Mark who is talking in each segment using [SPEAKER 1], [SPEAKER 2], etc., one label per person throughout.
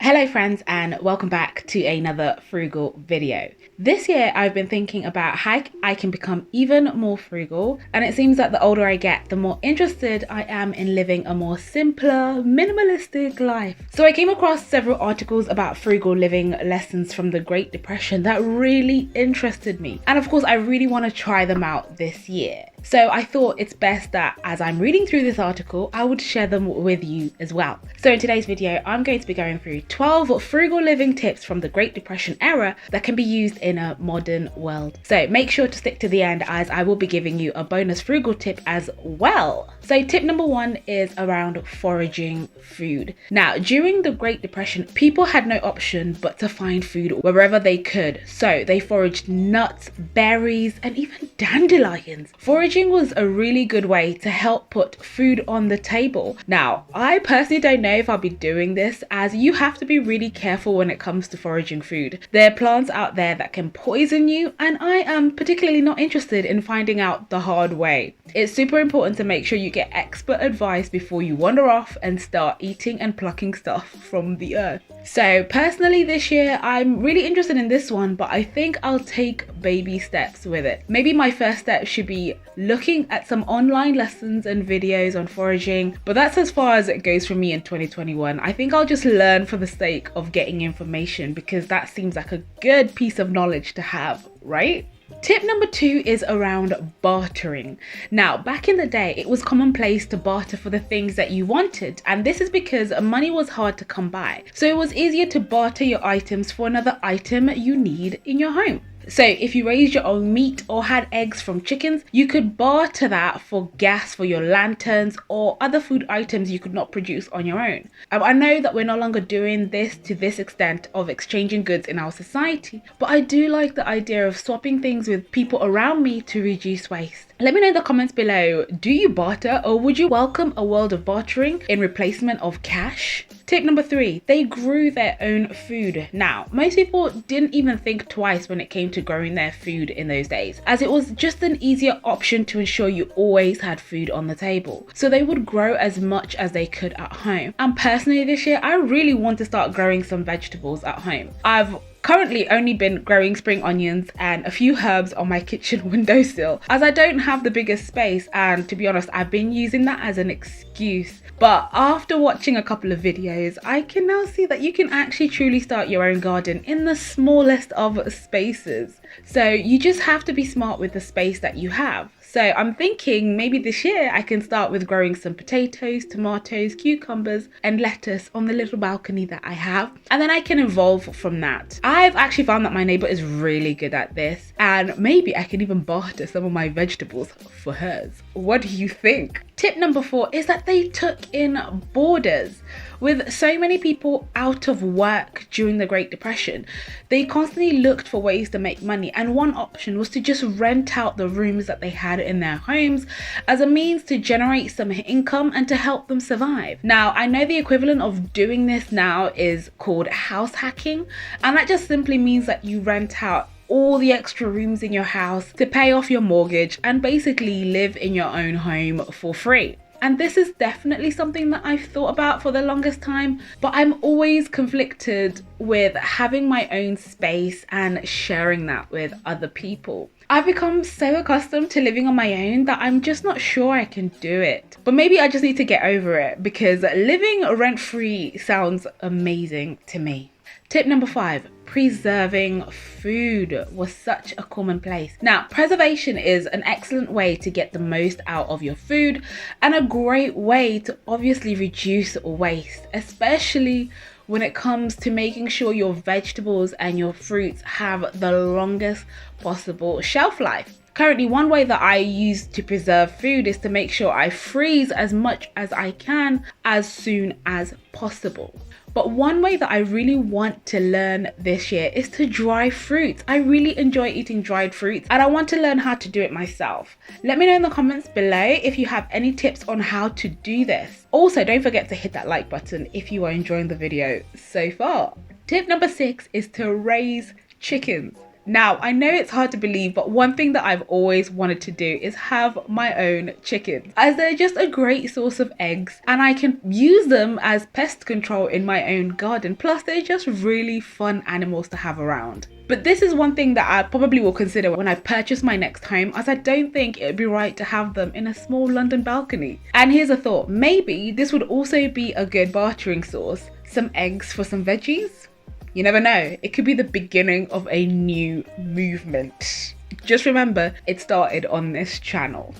[SPEAKER 1] Hello friends and welcome back to another frugal video. This year I've been thinking about how I can become even more frugal, and it seems that the older I get, the more interested I am in living a more simpler, minimalistic life. So I came across several articles about frugal living lessons from the Great Depression that really interested me. And of course I really want to try them out this year. So I thought it's best that as I'm reading through this article, I would share them with you as well. So in today's video, I'm going to be going through 12 frugal living tips from the Great Depression era that can be used in a modern world. So make sure to stick to the end as I will be giving you a bonus frugal tip as well. So tip number 1 is around foraging food. Now, during the Great Depression, people had no option but to find food wherever they could. So they foraged nuts, berries, and even dandelions. Foraging was a really good way to help put food on the table. Now, I personally don't know if I'll be doing this, as you have to be really careful when it comes to foraging food. There are plants out there that can poison you, and I am particularly not interested in finding out the hard way. It's super important to make sure you get expert advice before you wander off and start eating and plucking stuff from the earth. So personally this year, I'm really interested in this one, but I think I'll take baby steps with it. Maybe my first step should be looking at some online lessons and videos on foraging, but that's as far as it goes for me in 2021. I think I'll just learn for the sake of getting information, because that seems like a good piece of knowledge to have, right? Tip number 2 is around bartering. Now, back in the day, it was commonplace to barter for the things that you wanted, and this is because money was hard to come by. So it was easier to barter your items for another item you need in your home. So if you raised your own meat or had eggs from chickens, you could barter that for gas for your lanterns or other food items you could not produce on your own. I know that we're no longer doing this to this extent of exchanging goods in our society, but I do like the idea of swapping things with people around me to reduce waste. Let me know in the comments below, do you barter, or would you welcome a world of bartering in replacement of cash? Tip number 3, they grew their own food. Now, most people didn't even think twice when it came to growing their food in those days, as it was just an easier option to ensure you always had food on the table. So they would grow as much as they could at home. And personally this year, I really want to start growing some vegetables at home. I've currently only been growing spring onions and a few herbs on my kitchen windowsill, as I don't have the biggest space, and to be honest, I've been using that as an excuse. But after watching a couple of videos, I can now see that you can actually truly start your own garden in the smallest of spaces. So you just have to be smart with the space that you have. So I'm thinking maybe this year I can start with growing some potatoes, tomatoes, cucumbers, and lettuce on the little balcony that I have, and then I can evolve from that. I've actually found that my neighbor is really good at this, and maybe I can even barter some of my vegetables for hers. What do you think? Tip number 4 is that they took in boarders. With so many people out of work during the Great Depression, they constantly looked for ways to make money, and one option was to just rent out the rooms that they had in their homes as a means to generate some income and to help them survive. Now, I know the equivalent of doing this now is called house hacking, and that just simply means that you rent out all the extra rooms in your house to pay off your mortgage and basically live in your own home for free. And this is definitely something that I've thought about for the longest time, but I'm always conflicted with having my own space and sharing that with other people. I've become so accustomed to living on my own that I'm just not sure I can do it. But maybe I just need to get over it, because living rent-free sounds amazing to me. Tip number 5, preserving food was such a commonplace. Now, preservation is an excellent way to get the most out of your food, and a great way to obviously reduce waste, especially when it comes to making sure your vegetables and your fruits have the longest possible shelf life. Currently, one way that I use to preserve food is to make sure I freeze as much as I can as soon as possible. But one way that I really want to learn this year is to dry fruits. I really enjoy eating dried fruits, and I want to learn how to do it myself. Let me know in the comments below if you have any tips on how to do this. Also, don't forget to hit that like button if you are enjoying the video so far. Tip number 6 is to raise chickens. Now, I know it's hard to believe, but one thing that I've always wanted to do is have my own chickens, as they're just a great source of eggs and I can use them as pest control in my own garden. Plus, they're just really fun animals to have around. But this is one thing that I probably will consider when I purchase my next home, as I don't think it would be right to have them in a small London balcony. And here's a thought, maybe this would also be a good bartering source. Some eggs for some veggies? You never know, it could be the beginning of a new movement. Just remember, it started on this channel.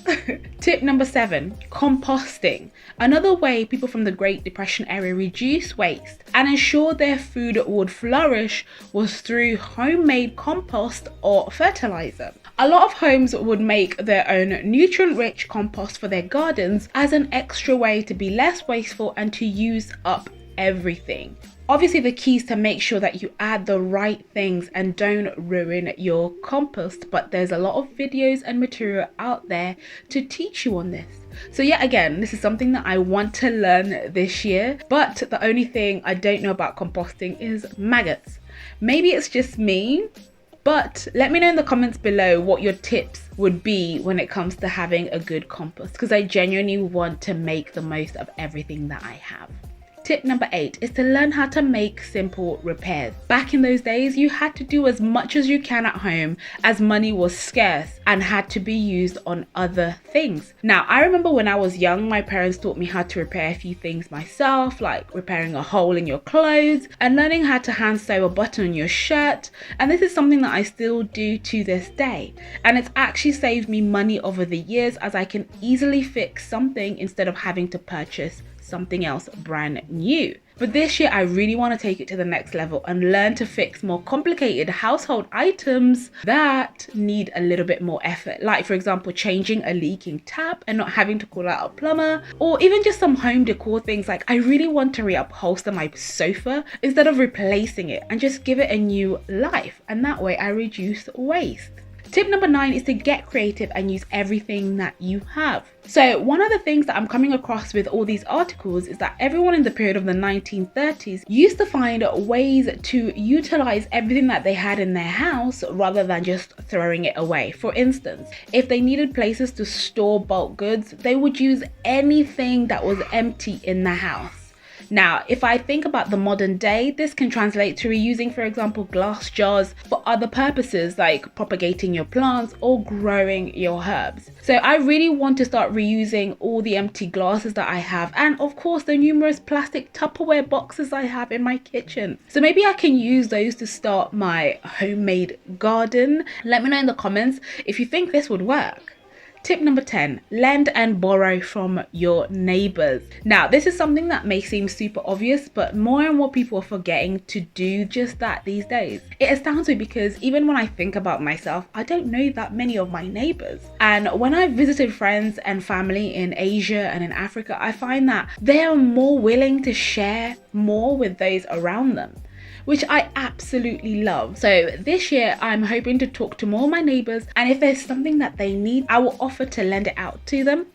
[SPEAKER 1] Tip number 7, composting. Another way people from the Great Depression era reduce waste and ensure their food would flourish was through homemade compost or fertilizer. A lot of homes would make their own nutrient-rich compost for their gardens as an extra way to be less wasteful and to use up everything. Obviously, the key is to make sure that you add the right things and don't ruin your compost, but there's a lot of videos and material out there to teach you on this. So yet again, this is something that I want to learn this year, but the only thing I don't know about composting is maggots. Maybe it's just me, but let me know in the comments below what your tips would be when it comes to having a good compost, because I genuinely want to make the most of everything that I have. Tip number 8 is to learn how to make simple repairs. Back in those days, you had to do as much as you can at home as money was scarce and had to be used on other things. Now, I remember when I was young, my parents taught me how to repair a few things myself, like repairing a hole in your clothes and learning how to hand sew a button on your shirt. And this is something that I still do to this day. And it's actually saved me money over the years, as I can easily fix something instead of having to purchase something else brand new. But this year I really want to take it to the next level and learn to fix more complicated household items that need a little bit more effort, like for example changing a leaking tap and not having to call out a plumber, or even just some home decor things like I really want to reupholster my sofa instead of replacing it and just give it a new life, and that way I reduce waste. Tip number 9 is to get creative and use everything that you have. So one of the things that I'm coming across with all these articles is that everyone in the period of the 1930s used to find ways to utilize everything that they had in their house rather than just throwing it away. For instance, if they needed places to store bulk goods, they would use anything that was empty in the house. Now, if I think about the modern day, this can translate to reusing, for example, glass jars for other purposes like propagating your plants or growing your herbs. So I really want to start reusing all the empty glasses that I have, and of course the numerous plastic Tupperware boxes I have in my kitchen. So maybe I can use those to start my homemade garden. Let me know in the comments if you think this would work. Tip number 10, lend and borrow from your neighbors. Now, this is something that may seem super obvious, but more and more people are forgetting to do just that these days. It astounds me because even when I think about myself, I don't know that many of my neighbors. And when I've visited friends and family in Asia and in Africa, I find that they are more willing to share more with those around them, which I absolutely love. So this year I'm hoping to talk to more of my neighbors, and if there's something that they need, I will offer to lend it out to them.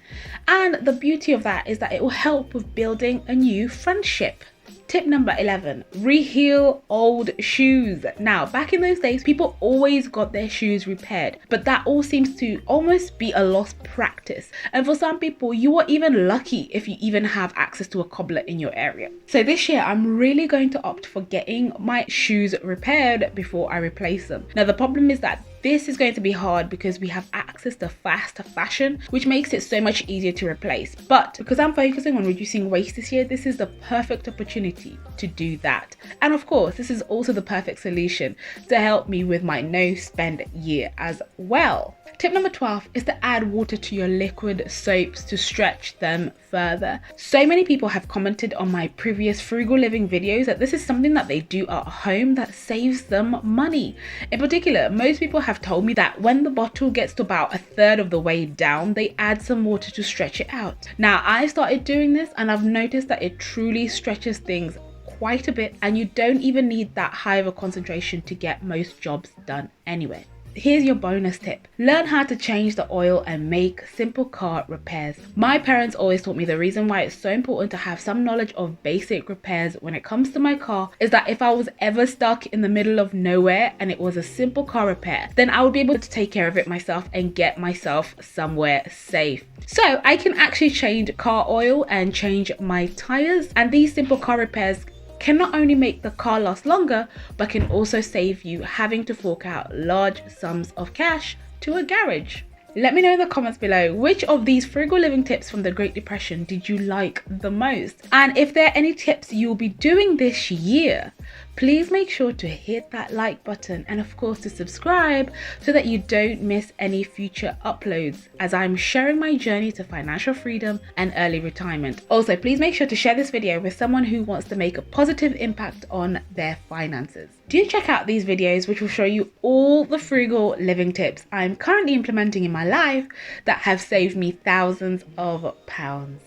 [SPEAKER 1] And the beauty of that is that it will help with building a new friendship. Tip number 11, REHEEL old shoes. Now, back in those days, people always got their shoes repaired, but that all seems to almost be a lost practice. And for some people, you are even lucky if you even have access to a cobbler in your area. So this year, I'm really going to opt for getting my shoes repaired before I replace them. Now, the problem is that this is going to be hard because we have access to fast fashion, which makes it so much easier to replace. But because I'm focusing on reducing waste this year, this is the perfect opportunity to do that. And of course, this is also the perfect solution to help me with my no spend year as well. Tip number 12 is to add water to your liquid soaps to stretch them further. So many people have commented on my previous frugal living videos that this is something that they do at home that saves them money. In particular, most people have told me that when the bottle gets to about a third of the way down, they add some water to stretch it out. Now, I started doing this and I've noticed that it truly stretches things quite a bit, and you don't even need that high of a concentration to get most jobs done anyway. here's your bonus tip. Learn how to change the oil and make simple car repairs. My parents always taught me the reason why it's so important to have some knowledge of basic repairs when it comes to my car is that if I was ever stuck in the middle of nowhere and it was a simple car repair, then I would be able to take care of it myself and get myself somewhere safe. So I can actually change car oil and change my tires, and these simple car repairs can not only make the car last longer, but can also save you having to fork out large sums of cash to a garage. Let me know in the comments below, which of these frugal living tips from the Great Depression did you like the most? And if there are any tips you'll be doing this year, please make sure to hit that like button and of course to subscribe so that you don't miss any future uploads as I'm sharing my journey to financial freedom and early retirement. Also, please make sure to share this video with someone who wants to make a positive impact on their finances. Do check out these videos which will show you all the frugal living tips I'm currently implementing in my life that have saved me thousands of pounds.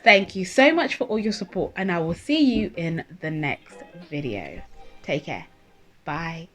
[SPEAKER 1] Thank you so much for all your support, and I will see you in the next video. Take care. Bye.